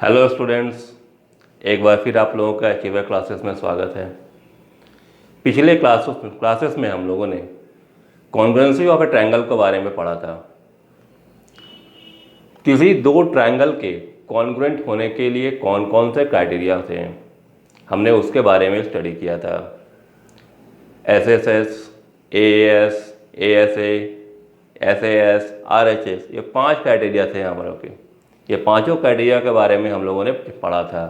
Hello students, एक बार फिर आप लोगों का अचीवर क्लासेस में स्वागत है। पिछले क्लासेस में हम लोगों ने कॉन्ग्रुएंसी ऑफ ए ट्रायंगल के बारे में पढ़ा था। किसी दो ट्रायंगल के कॉन्ग्रुएंट होने के लिए कौन कौन से क्राइटेरिया थे, हमने उसके बारे में स्टडी किया था। SSS, AAS, ASA, SAS, RHS, ये 5 क्राइटेरिया थे हमारे के। ये पांचों क्राइटेरिया के बारे में हम लोगों ने पढ़ा था।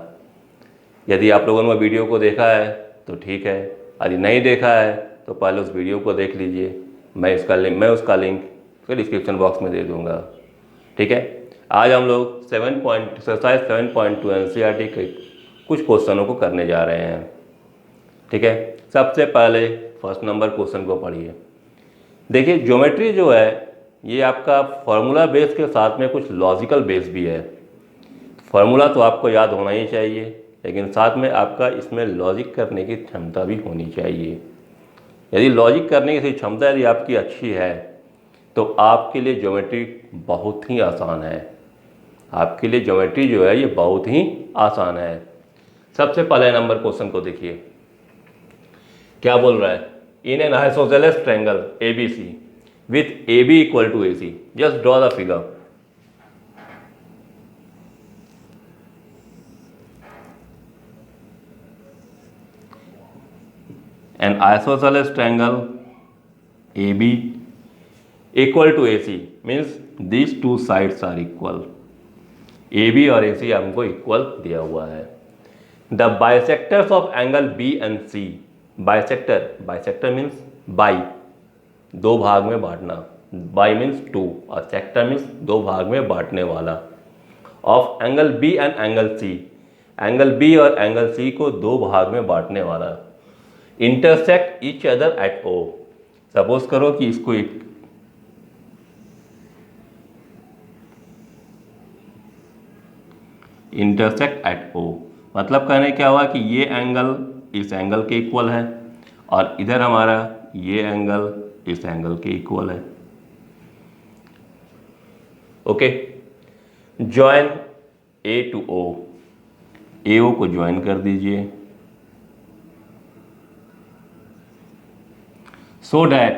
यदि आप लोगों ने वीडियो को देखा है तो ठीक है, यदि नहीं देखा है तो पहले उस वीडियो को देख लीजिए। मैं उसका लिंक डिस्क्रिप्शन बॉक्स में दे दूंगा। ठीक है, आज हम लोग एक्सरसाइज 7.2 NCERT के कुछ क्वेश्चनों को करने जा रहे हैं। ठीक है, सबसे पहले फर्स्ट नंबर क्वेश्चन को पढ़िए। देखिए, ज्योमेट्री जो है ये आपका फॉर्मूला बेस के साथ में कुछ लॉजिकल बेस भी है। फॉर्मूला तो आपको याद होना ही चाहिए, लेकिन साथ में आपका इसमें लॉजिक करने की क्षमता भी होनी चाहिए। यदि लॉजिक करने की क्षमता यदि आपकी अच्छी है तो आपके लिए ज्योमेट्री बहुत ही आसान है। आपके लिए ज्योमेट्री जो है ये बहुत ही आसान है। सबसे पहले नंबर क्वेश्चन को देखिए, क्या बोल रहा है। In an isosceles triangle ABC with AB equal to AC, just draw the figure. An isosceles triangle AB equal to AC means these two sides are equal. AB और AC हमको equal दिया हुआ है। The bisectors of angle B and C, bisector means by, दो भाग में बांटना। By means to और सेक्टर मीन्स दो भाग में बांटने वाला। Of angle B and angle C, angle B और एंगल C को दो भाग में बांटने वाला। Intersect each other at O, suppose करो कि इसको एक इंटरसेक्ट एट O, मतलब कहने क्या हुआ कि ये एंगल इस एंगल के इक्वल है और इधर हमारा ये एंगल इस एंगल के इक्वल है। Okay, join A to O, AO को ज्वाइन कर दीजिए so that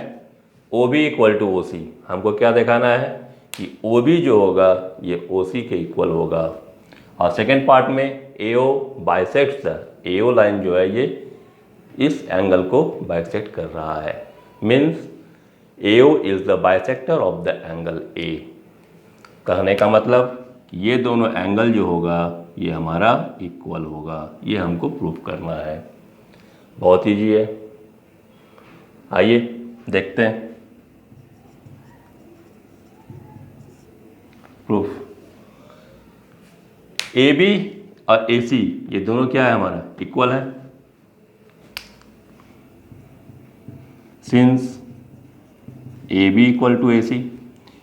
OB equal to OC। हमको क्या दिखाना है कि OB जो होगा ये OC के इक्वल होगा। और सेकेंड पार्ट में AO बाइसेक्ट्स, AO लाइन जो है ये इस एंगल को बाइसेक्ट कर रहा है। Means AO is the bisector of the angle A। कहने का मतलब कि ये दोनों एंगल जो होगा ये हमारा इक्वल होगा। ये हमको प्रूफ करना है। बहुत ईजी है, आइए देखते हैं प्रूफ। AB और AC ये दोनों क्या है हमारा इक्वल है। Since AB equal to AC,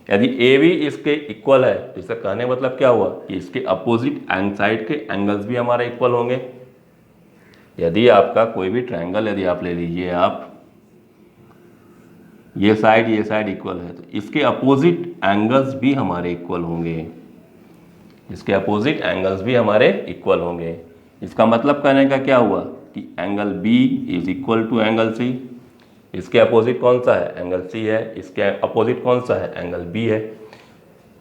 यदि AB इसके इक्वल है तो इसका कहने मतलब क्या हुआ कि इसके अपोजिट साइड के एंगल्स भी हमारे इक्वल होंगे। यदि आपका कोई भी ट्रायंगल यदि आप ले लीजिए, आप ये साइड इक्वल है तो इसके अपोजिट एंगल्स भी हमारे इक्वल होंगे। इसके अपोजिट एंगल्स भी हमारे इक्वल होंगे। इसका मतलब कहने का क्या हुआ कि angle B is equal to angle C। इसके अपोजिट कौन सा है, एंगल C है। इसके अपोजिट कौन सा है, एंगल B है।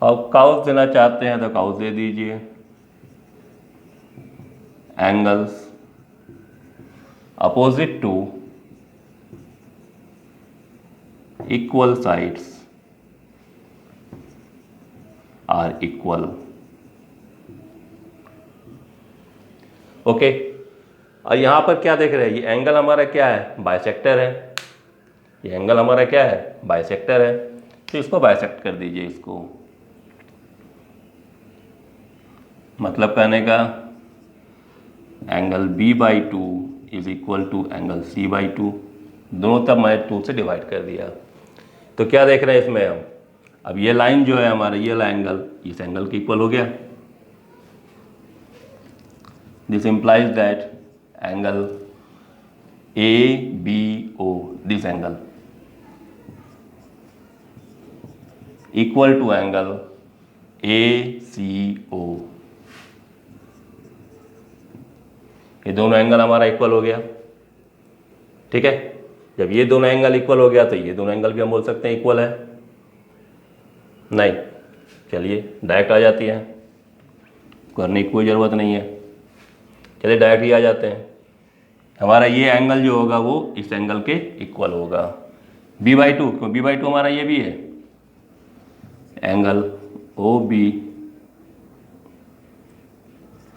अब काउस देना चाहते हैं तो काउस दे दीजिए। Angles opposite to equal sides are equal. Okay, और यहां पर क्या देख रहे हैं, ये एंगल हमारा क्या है, बाइसेक्टर है। ये एंगल हमारा क्या है, बाइसेक्टर है। तो इसको बाइसेक्ट कर दीजिए। इसको मतलब कहने का angle B/2 is equal to angle C/2। दोनों तब मैं 2 से डिवाइड कर दिया। तो क्या देख रहे हैं इसमें हम, अब ये लाइन जो है हमारा, ये एंगल इस एंगल के इक्वल हो गया। This implies that angle ABO, this angle equal to angle ACO। ये दोनों एंगल हमारा इक्वल हो गया, ठीक है। जब ये दोनों एंगल इक्वल हो गया तो ये दोनों एंगल भी हम बोल सकते हैं इक्वल है। नहीं, चलिए डायरेक्ट आ जाती है, करने की कोई ज़रूरत नहीं है। चलिए डायरेक्ट ही आ जाते हैं। हमारा ये एंगल जो होगा वो इस एंगल के इक्वल होगा, b/2, क्यों b/2 हमारा ये भी है, angle O B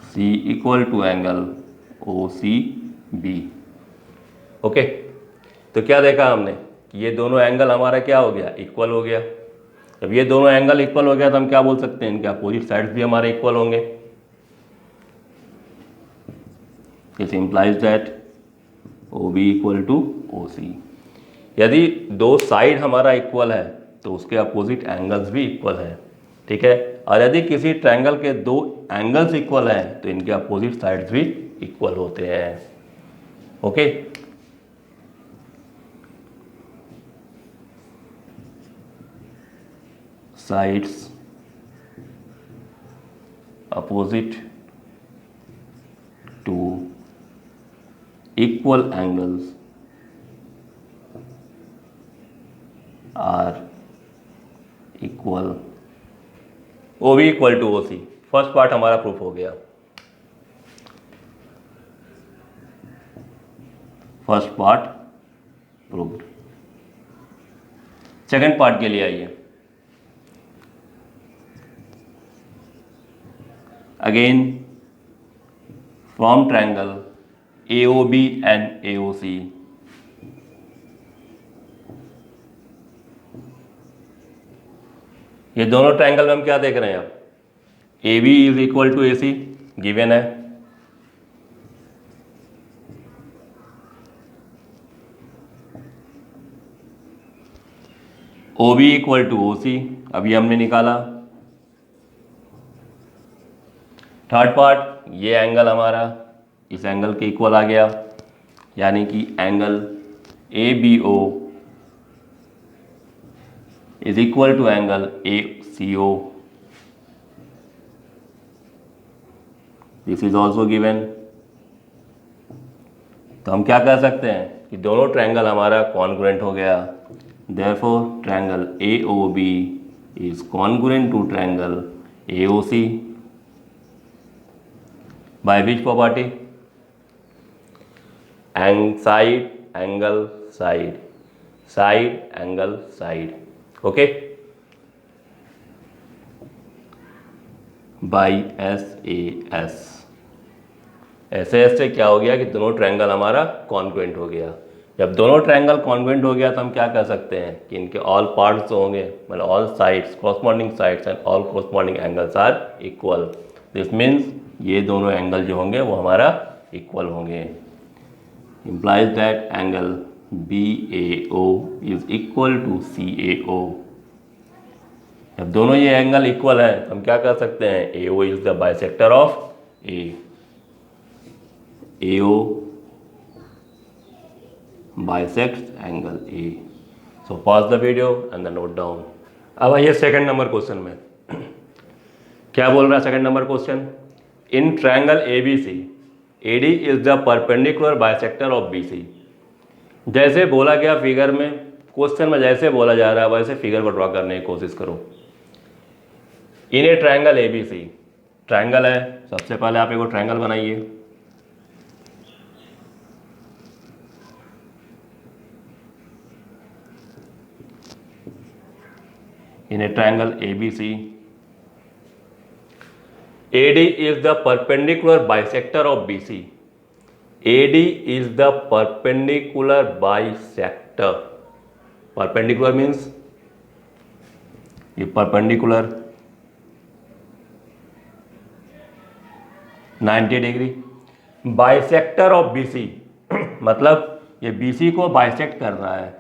C equal to angle O C B. Okay, तो क्या देखा हमने कि ये दोनों एंगल हमारा क्या हो गया, इक्वल हो गया। जब ये दोनों एंगल इक्वल हो गया तो हम क्या बोल सकते हैं, इनके अपोजिट साइड्स भी हमारे इक्वल होंगे। This implies that O B equal to O C. यदि दो साइड हमारा इक्वल है तो उसके अपोजिट एंगल्स भी इक्वल है, ठीक है। और यदि किसी ट्रायंगल के दो एंगल्स इक्वल हैं तो इनके अपोजिट साइड्स भी इक्वल होते हैं। Okay, sides opposite to equal angles are equal, OB equal to OC। First part हमारा प्रूफ हो गया। First part proved. Second part के लिए आइए। Again, from triangle AOB and AOC, ये दोनों ट्रायंगल में हम क्या देख रहे हैं, अब AB is equal to AC given है, OB इक्वल टू OC अभी हमने निकाला। थर्ड पार्ट, ये एंगल हमारा इस एंगल के इक्वल आ गया, यानी कि angle ABO is equal to angle ACO। This is also given. तो हम क्या कर सकते हैं कि दोनों ट्रायंगल हमारा कॉन्ग्रुएंट हो गया। Therefore triangle AOB is congruent to triangle AOC by which property? Side angle side, side angle side, okay, by SAS। SAS से क्या हो गया कि दोनों ट्रायंगल हमारा कॉन्ग्रुएंट हो गया। जब दोनों ट्रायंगल कॉन्ग्रुएंट हो गया तो हम क्या कर सकते हैं कि इनके ऑल पार्ट्स जो होंगे, मतलब all sides corresponding sides and all corresponding angles are equal. This means ये दोनों एंगल जो होंगे वो हमारा इक्वल होंगे। implies that angle BAO is equal to CAO। जब दोनों ये एंगल इक्वल है तो हम क्या कर सकते हैं, AO is the bisector of A। AO bisects angle A। So pause the video and then note down। अब आइए सेकंड नंबर क्वेश्चन में। क्या बोल रहा है second number question, in triangle ABC AD is the perpendicular bisector of BC। जैसे बोला गया फिगर में, क्वेश्चन में जैसे बोला जा रहा है वैसे फिगर को ड्रॉ करने की कोशिश करो। In a triangle ABC, triangle है, सबसे पहले आप एक ट्रायंगल बनाइए। In a triangle ABC AD is the perpendicular bisector of BC। AD is the perpendicular bisector। Perpendicular means ये perpendicular 90 degree, bisector of BC मतलब ये BC को बाइसेक्ट कर रहा है।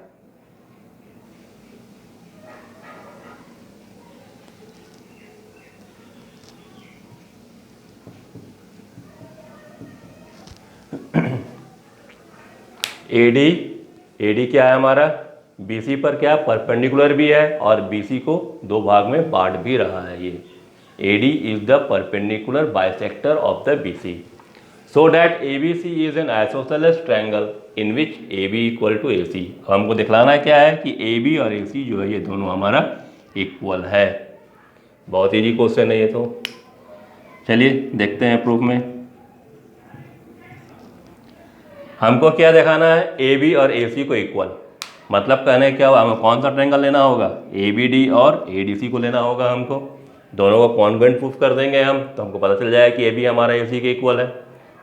AD क्या है हमारा, BC पर क्या परपेंडिकुलर भी है और BC को दो भाग में बांट भी रहा है। ये AD is the perpendicular bisector of the BC। So that A B C is an isosceles triangle in which A B equal to A C. हमको दिखलाना क्या है कि ए बी और ए सी जो है ये दोनों हमारा इक्वल है। बहुत इजी क्वेश्चन है ये तो। चलिए देखते हैं प्रूफ में। हमको क्या दिखाना है, ए बी और ए सी को इक्वल। मतलब कहने क्या हुआ, हमें कौन सा ट्रायंगल लेना होगा, ए बी डी और ए डी सी को लेना होगा हमको। दोनों को कॉन्ग्रुएंट प्रूफ कर देंगे हम, तो हमको पता चल जाएगा कि ए बी हमारा ए सी के इक्वल है।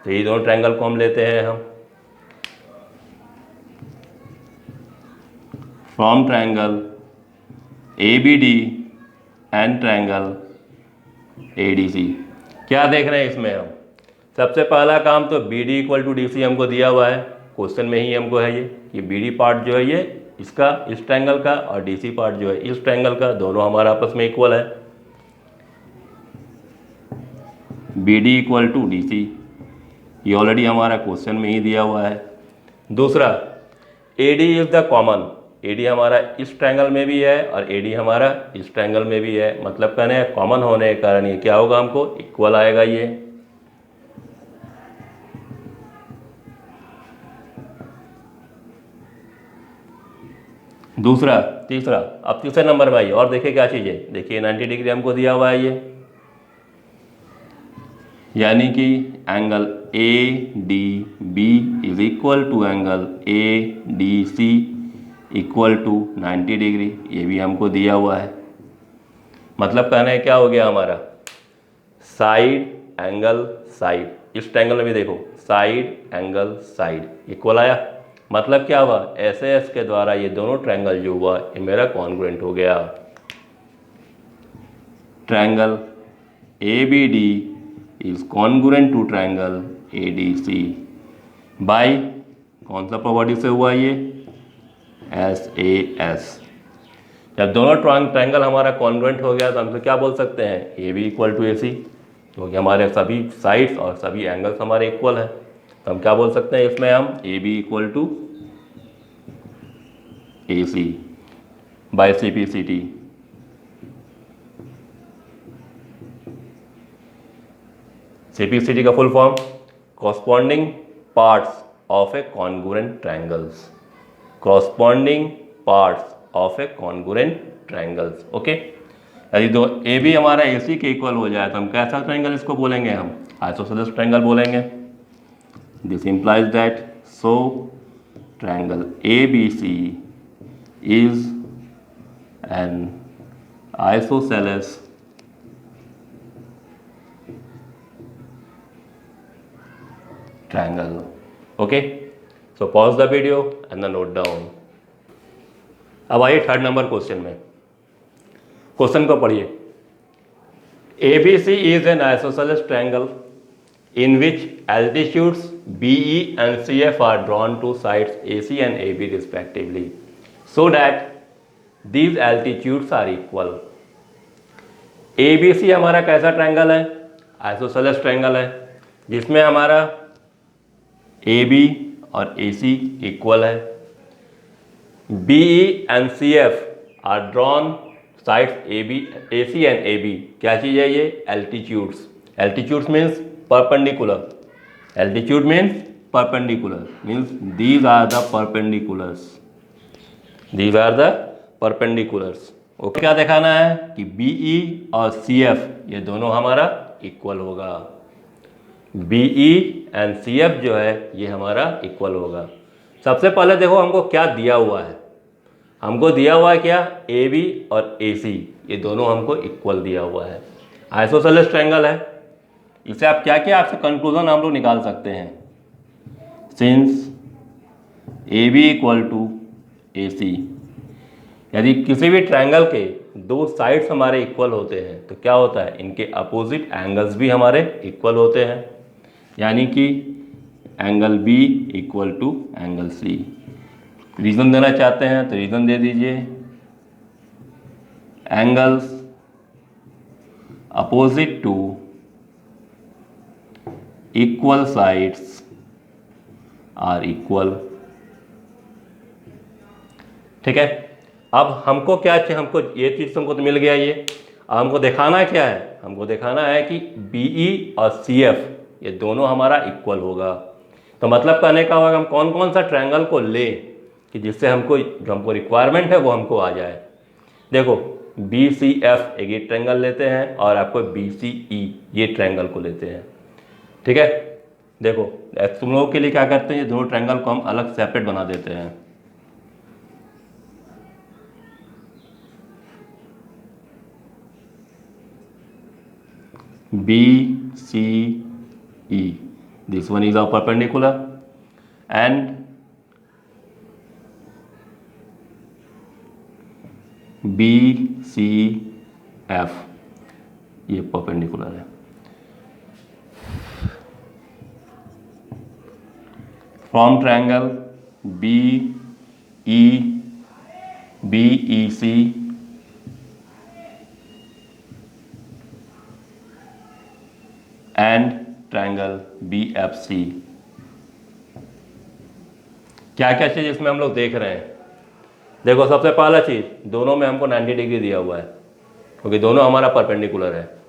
तो ये दोनों ट्रायंगल को हम लेते हैं हम। From triangle A B D and triangle A D C. क्या देख रहे हैं इसमें हम, सबसे पहला काम तो B D equal to D C हमको दिया हुआ है, क्वेश्चन में ही हमको है ये बी डी पार्ट जो है ये इसका इस ट्रायंगल का और डी सी पार्ट जो है इस ट्रायंगल का, दोनों हमारा आपस में इक्वल है। B D equal to D C ये ऑलरेडी हमारा क्वेश्चन में ही दिया हुआ है। दूसरा A D is the common, A D हमारा इस ट्रायंगल में भी है और ए डी हमारा इस ट्रायंगल में भी है। मतलब कहने कॉमन होने के कारण ये क्या होगा, हमको इक्वल आएगा ये। दूसरा तीसरा, अब तीसरे नंबर में आइए और देखिए क्या चीज़ है। देखिए 90 डिग्री हमको दिया हुआ है ये, यानी कि angle A D B is equal to angle A D C equal to 90 degree, ये भी हमको दिया हुआ है। मतलब कहना है क्या हो गया हमारा, साइड एंगल साइड, इस ट्रायंगल में भी देखो साइड एंगल साइड इक्वल आया। मतलब क्या हुआ, एस एस के द्वारा ये दोनों ट्रायंगल जो हुआ ये मेरा कॉन्ग्रुएंट हो गया। Triangle A B D is congruent to triangle A D C by कौन सा प्रॉपर्टी से हुआ ये, एस ए एस। जब दोनों ट्रायंगल हमारा कॉन्ग्रुएंट हो गया तो हम तो क्या बोल सकते हैं, ए बी इक्वल टू ए सी, क्योंकि हमारे सभी साइड्स और सभी एंगल्स हमारे इक्वल है। तो हम क्या बोल सकते हैं इसमें, हम A B equal to A C by C P C T. C P C T का full form corresponding parts of a congruent triangles, corresponding parts of a congruent triangles. Okay, यदि दो ए बी हमारा ए सी के equal हो जाए तो हम कैसा ट्रायंगल इसको बोलेंगे, हम आइसोसेलेस ट्रायंगल बोलेंगे। This implies that so triangle ABC is an isosceles triangle. Okay, so pause the video and then note down. अब आइए थर्ड नंबर क्वेश्चन में। क्वेश्चन को पढ़िए। ABC is an isosceles triangle in which altitudes BE and CF are drawn to sides AC and AB respectively, so that these altitudes are equal. ABC हमारा कैसा triangle है, isosceles triangle है, जिसमें हमारा AB और AC equal है। BE and CF are drawn sides AC and AB, क्या चीज़ है ये, altitudes. Altitudes means perpendicular, altitude means perpendicular, means these are the perpendiculars, these are the perpendiculars. Okay, क्या दिखाना है कि BE और CF ये दोनों हमारा इक्वल होगा। BE एंड CF जो है ये हमारा इक्वल होगा। सबसे पहले देखो हमको क्या दिया हुआ है, हमको दिया हुआ है क्या, AB और AC ये दोनों हमको इक्वल दिया हुआ है। आइसोसेलेस ट्रायंगल है, इसे आप क्या क्या आपसे कंक्लूजन हम लोग निकाल सकते हैं। Since A B equal to A C, यदि किसी भी ट्रायंगल के दो साइड्स हमारे इक्वल होते हैं तो क्या होता है, इनके अपोजिट एंगल्स भी हमारे इक्वल होते हैं। यानी कि angle B equal to angle C. Reason देना चाहते हैं तो रीज़न दे दीजिए। Angles opposite to equal sides are equal. ठीक है, अब हमको क्या चाहिए, हमको ये चीज़ हमको तो मिल गया ये। अब हमको दिखाना क्या है, हमको दिखाना है कि BE और CF ये दोनों हमारा इक्वल होगा। तो मतलब कहने का होगा हम कौन कौन सा ट्रायंगल को लें कि जिससे हमको जो हमको रिक्वायरमेंट है वो हमको आ जाए। देखो BCF एक ये ट्रायंगल लेते हैं और आपको BCE ये ट्रायंगल को लेते हैं, ठीक है। देखो तुम लोगों के लिए क्या करते हैं, ये दोनों ट्रायंगल को हम अलग सेपरेट बना देते हैं। BCE, this one is our perpendicular, and BCF ये परपेंडिकुलर है। From triangle BEC and triangle BFC, क्या क्या चीज इसमें हम लोग देख रहे हैं। देखो सबसे पहला चीज, दोनों में हमको 90 डिग्री दिया हुआ है क्योंकि दोनों हमारा परपेंडिकुलर है।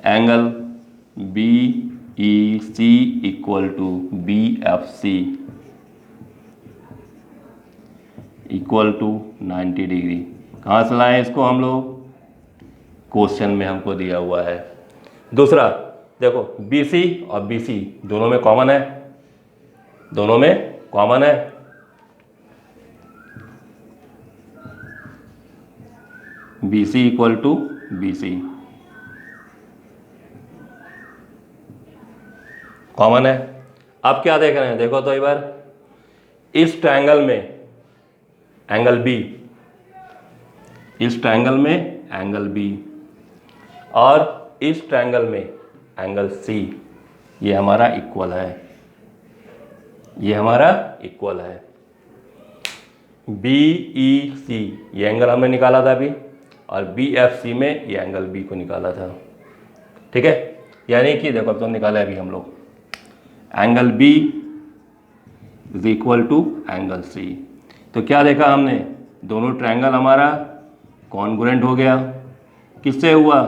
Angle BEC equal to BFC equal to 90 degree. कहाँ से लाए इसको हम लोग, क्वेश्चन में हमको दिया हुआ है। दूसरा देखो BC और BC दोनों में कॉमन है, दोनों में कॉमन है। BC equal to BC common है। अब क्या देख रहे हैं, देखो तो एक बार, इस ट्रायंगल में एंगल B, इस ट्रायंगल में एंगल B और इस ट्रायंगल में एंगल C, ये हमारा इक्वल है, ये हमारा इक्वल है। BEC ये एंगल हमने निकाला था अभी और BFC में ये एंगल B को निकाला था, ठीक है। यानी कि देखो अब तो निकाला है अभी हम लोग, angle B is equal to angle C। तो क्या देखा हमने, दोनों ट्रायंगल हमारा कॉन्ग्रुएंट हो गया। किससे हुआ,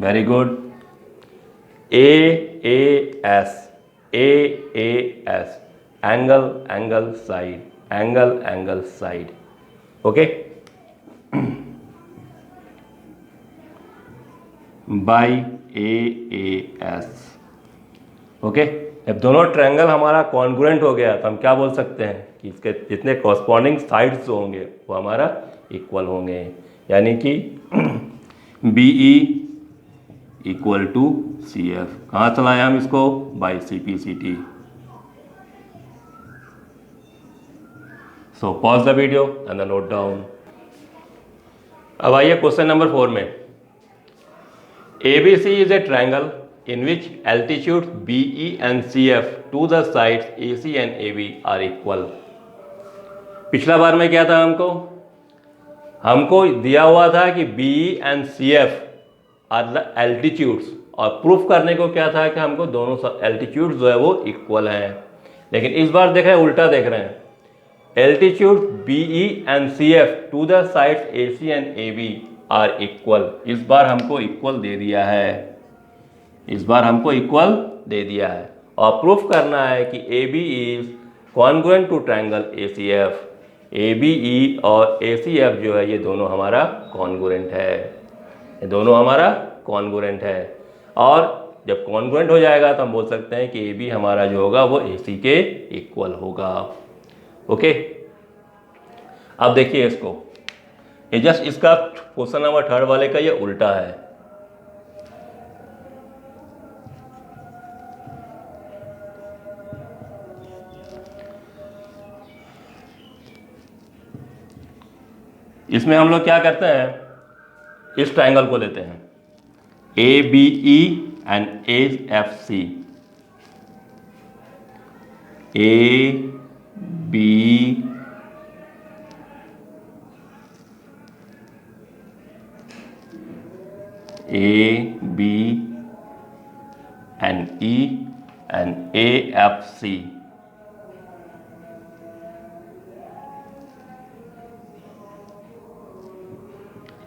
very good, AAS angle angle side, angle angle side, okay. By AAS, okay. जब दोनों ट्रायंगल हमारा कॉन्ग्रुएंट हो गया तो हम क्या बोल सकते हैं कि इसके जितने कॉरस्पॉन्डिंग साइड्स होंगे वो हमारा इक्वल होंगे। यानी कि BE इक्वल टू CF। कहाँ चलाए हम इसको, by CPCT। So pause the video and the note down. अब आइए क्वेश्चन नंबर 4 में। ABC is a triangle in which altitudes BE and CF to the sides AC and AB are equal। पिछला बार में क्या था, हमको दिया हुआ था कि BE and CF are the altitudes, और प्रूफ करने को क्या था कि हमको दोनों एल्टीट्यूड्स जो है वो इक्वल हैं। लेकिन इस बार देख रहे हैं, उल्टा देख रहे हैं, altitude BE and CF to the sides AC and AB are equal. इस बार हमको इक्वल दे दिया है, इस बार हमको इक्वल दे दिया है और प्रूफ करना है कि AB is congruent to triangle ACF। ABE और ACF जो है ये दोनों हमारा कॉन्ग्रुएंट है, ये दोनों हमारा कॉन्ग्रुएंट है। और जब कॉन्ग्रुएंट हो जाएगा तो हम बोल सकते हैं कि AB हमारा जो होगा वो AC के इक्वल होगा, ओके। अब देखिए इसको, ये जस्ट इसका क्वेश्चन नंबर 3 वाले का ये उल्टा है। इसमें हम लोग क्या करते हैं, इस ट्रायंगल को लेते हैं ABE and AFC। AB and E and AFC।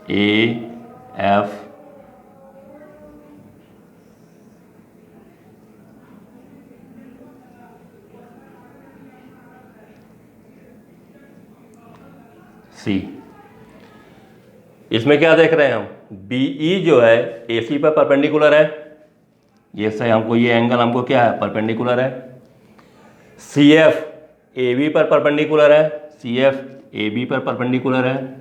AFC सी। इसमें क्या देख रहे हैं हम, बी ई जो है ए सी पर परपेंडिकुलर है, ये सही हमको, ये एंगल हमको क्या है, परपेंडिकुलर है। सी एफ ए बी पर परपेंडिकुलर है, सी एफ ए बी पर परपेंडिकुलर है।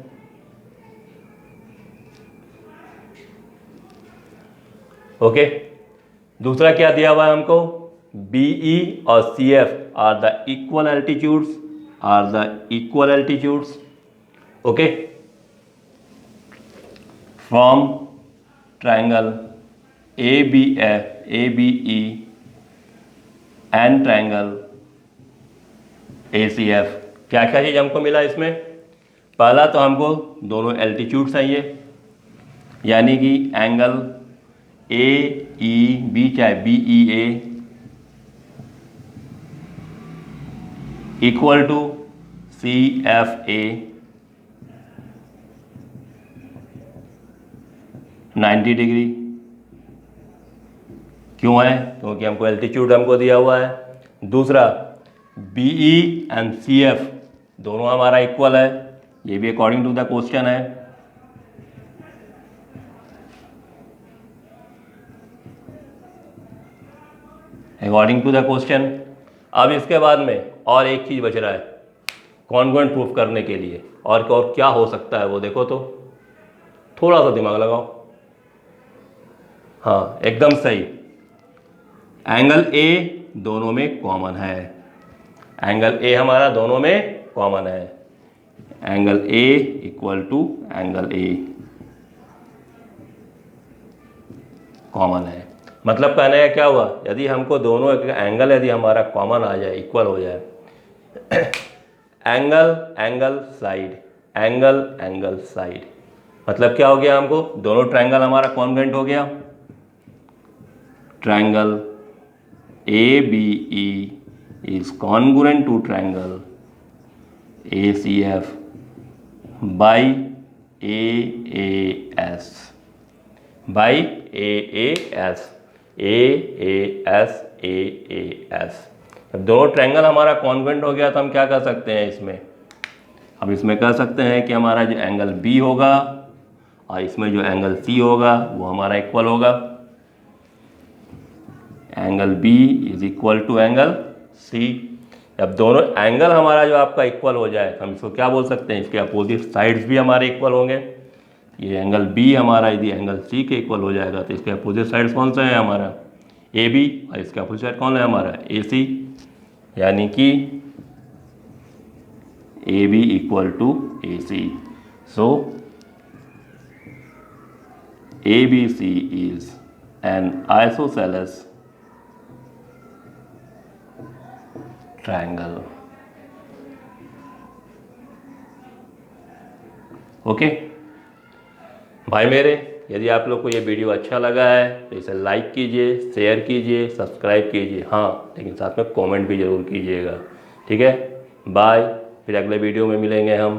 ओके, दूसरा क्या दिया हुआ है हमको, बीई और C F are the equal altitudes, are the equal altitudes. Okay, from triangle A B F A B E and triangle A C F, क्या क्या चीज़ हमको मिला इसमें। पहला तो हमको दोनों एल्टीट्यूड्स हैं ये, यानी कि एंगल ए ई बी चाहे B E A equal to C F A 90 degree. क्यों है, क्योंकि हमको एल्टीट्यूड हमको दिया हुआ है। दूसरा B E and C F दोनों हमारा इक्वल है, ये भी अकॉर्डिंग टू द क्वेश्चन है। According to the question. अब इसके बाद में और एक चीज़ बच रहा है कॉन्ग्रुएंट प्रूफ करने के लिए, और क्या हो सकता है वो देखो तो, थोड़ा सा दिमाग लगाओ। हाँ एकदम सही, एंगल ए दोनों में कॉमन है, एंगल ए हमारा दोनों में कॉमन है, angle A equal to angle A common है। मतलब कहने का क्या हुआ, यदि हमको दोनों एंगल यदि हमारा कॉमन आ जाए, इक्वल हो जाए, angle angle side, angle angle side, मतलब क्या हो गया, हमको दोनों ट्रायंगल हमारा कॉन्ग्रुएंट हो गया। Triangle A B E is congruent to triangle A C F by A S, by A S, A S. जब दोनों ट्रायंगल हमारा कॉन्ग्रुएंट हो गया तो हम क्या कर सकते हैं इसमें, हम इसमें कह सकते हैं कि हमारा जो एंगल बी होगा और इसमें जो एंगल सी होगा वो हमारा इक्वल होगा। Angle B is equal to angle C. जब दोनों एंगल हमारा जो आपका इक्वल हो जाए हम इसको क्या बोल सकते हैं, इसके अपोजिट साइड्स भी हमारे इक्वल होंगे। ये एंगल बी हमारा यदि एंगल सी के इक्वल हो जाएगा तो इसके अपोजिट साइड्स कौन सा है हमारा, ए बी, और इसका अपोजिट साइड कौन है हमारा, ए सी, यानी कि A B equal to A C. So A B C is an isosceles triangle. Okay भाई मेरे, यदि आप लोग को ये वीडियो अच्छा लगा है तो इसे लाइक कीजिए, शेयर कीजिए, सब्सक्राइब कीजिए, हाँ लेकिन साथ में कमेंट भी ज़रूर कीजिएगा। ठीक है, बाय, फिर अगले वीडियो में मिलेंगे हम।